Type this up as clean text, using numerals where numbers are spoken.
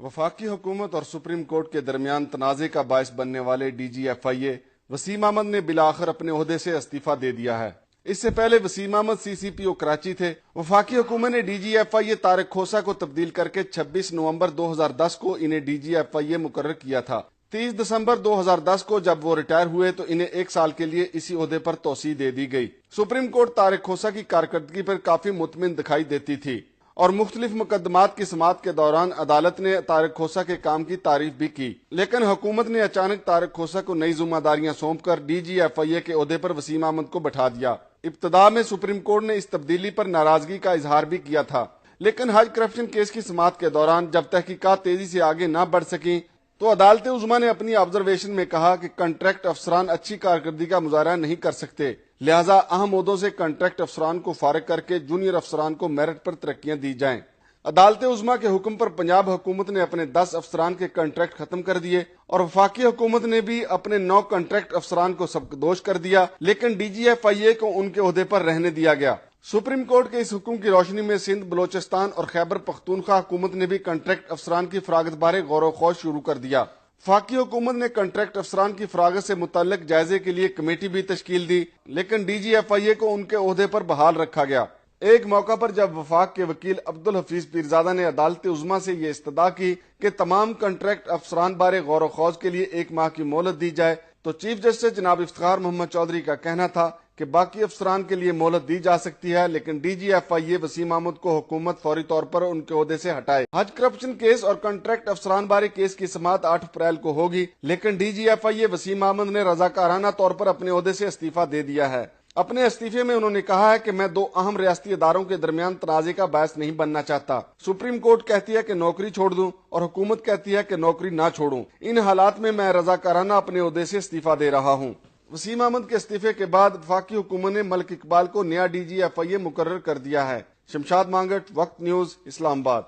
وفاقی حکومت اور سپریم کورٹ کے درمیان تنازع کا باعث بننے والے ڈی جی ایف آئی اے وسیم احمد نے بالآخر اپنے عہدے سے استعفیٰ دے دیا ہے۔ اس سے پہلے وسیم احمد سی سی پی او کراچی تھے۔ وفاقی حکومت نے ڈی جی ایف آئی اے طارق کھوسہ کو تبدیل کر کے 26 نومبر 2010 کو انہیں ڈی جی ایف آئی اے مقرر کیا تھا۔ 30 دسمبر 2010 کو جب وہ ریٹائر ہوئے تو انہیں 1 سال کے لیے اسی عہدے پر توسیع دے دی گئی۔ سپریم کورٹ طارق کھوسہ کی کارکردگی پر کافی مطمئن دکھائی دیتی تھی اور مختلف مقدمات کی سماعت کے دوران عدالت نے طارق کھوسہ کے کام کی تعریف بھی کی، لیکن حکومت نے اچانک طارق کھوسہ کو نئی ذمہ داریاں سونپ کر ڈی جی ایف آئی اے کے عہدے پر وسیم احمد کو بٹھا دیا۔ ابتدا میں سپریم کورٹ نے اس تبدیلی پر ناراضگی کا اظہار بھی کیا تھا، لیکن حج کرپشن کیس کی سماعت کے دوران جب تحقیقات تیزی سے آگے نہ بڑھ سکیں تو عدالت عظمیٰ نے اپنی آبزرویشن میں کہا کہ کنٹریکٹ افسران اچھی کارکردگی کا مظاہرہ نہیں کر سکتے، لہذا اہم عہدوں سے کنٹریکٹ افسران کو فارغ کر کے جونیئر افسران کو میرٹ پر ترقیاں دی جائیں۔ عدالت عظمیٰ کے حکم پر پنجاب حکومت نے اپنے 10 افسران کے کنٹریکٹ ختم کر دیے اور وفاقی حکومت نے بھی اپنے 9 کنٹریکٹ افسران کو سبکدوش کر دیا، لیکن ڈی جی ایف آئی اے کو ان کے عہدے پر رہنے دیا گیا۔ سپریم کورٹ کے اس حکم کی روشنی میں سندھ، بلوچستان اور خیبر پختونخوا حکومت نے بھی کنٹریکٹ افسران کی فراغت بارے غور و خوض شروع کر دیا۔ وفاقی حکومت نے کنٹریکٹ افسران کی فراغت سے متعلق جائزے کے لیے کمیٹی بھی تشکیل دی، لیکن ڈی جی ایف آئی اے کو ان کے عہدے پر بحال رکھا گیا۔ ایک موقع پر جب وفاق کے وکیل عبدالحفیظ پیرزادہ نے عدالت عظمیٰ سے یہ استدعا کی کہ تمام کنٹریکٹ افسران بارے غور و خوض کے لیے 1 ماہ کی مہلت دی جائے تو چیف جسٹس جناب افتخار محمد چودھری کا کہنا تھا کہ باقی افسران کے لیے مہلت دی جا سکتی ہے، لیکن ڈی جی ایف آئی اے وسیم احمد کو حکومت فوری طور پر ان کے عہدے سے ہٹائے۔ حج کرپشن کیس اور کنٹریکٹ افسران بارے کیس کی سماعت 8 اپریل کو ہوگی، لیکن ڈی جی ایف آئی اے وسیم احمد نے رضاکارانہ طور پر اپنے عہدے سے استعفیٰ دے دیا ہے۔ اپنے استعفے میں انہوں نے کہا ہے کہ میں 2 اہم ریاستی اداروں کے درمیان تنازع کا باعث نہیں بننا چاہتا۔ سپریم کورٹ کہتی ہے کہ نوکری چھوڑ دوں اور حکومت کہتی ہے کہ نوکری نہ چھوڑوں۔ ان حالات میں رضاکارانہ اپنے عہدے سے استعفیٰ دے رہا ہوں۔ وسیم احمد کے استعفے کے بعد وفاقی حکومت نے ملک اقبال کو نیا ڈی جی ایف آئی اے مقرر کر دیا ہے۔ شمشاد مانگٹ، وقت نیوز، اسلام آباد۔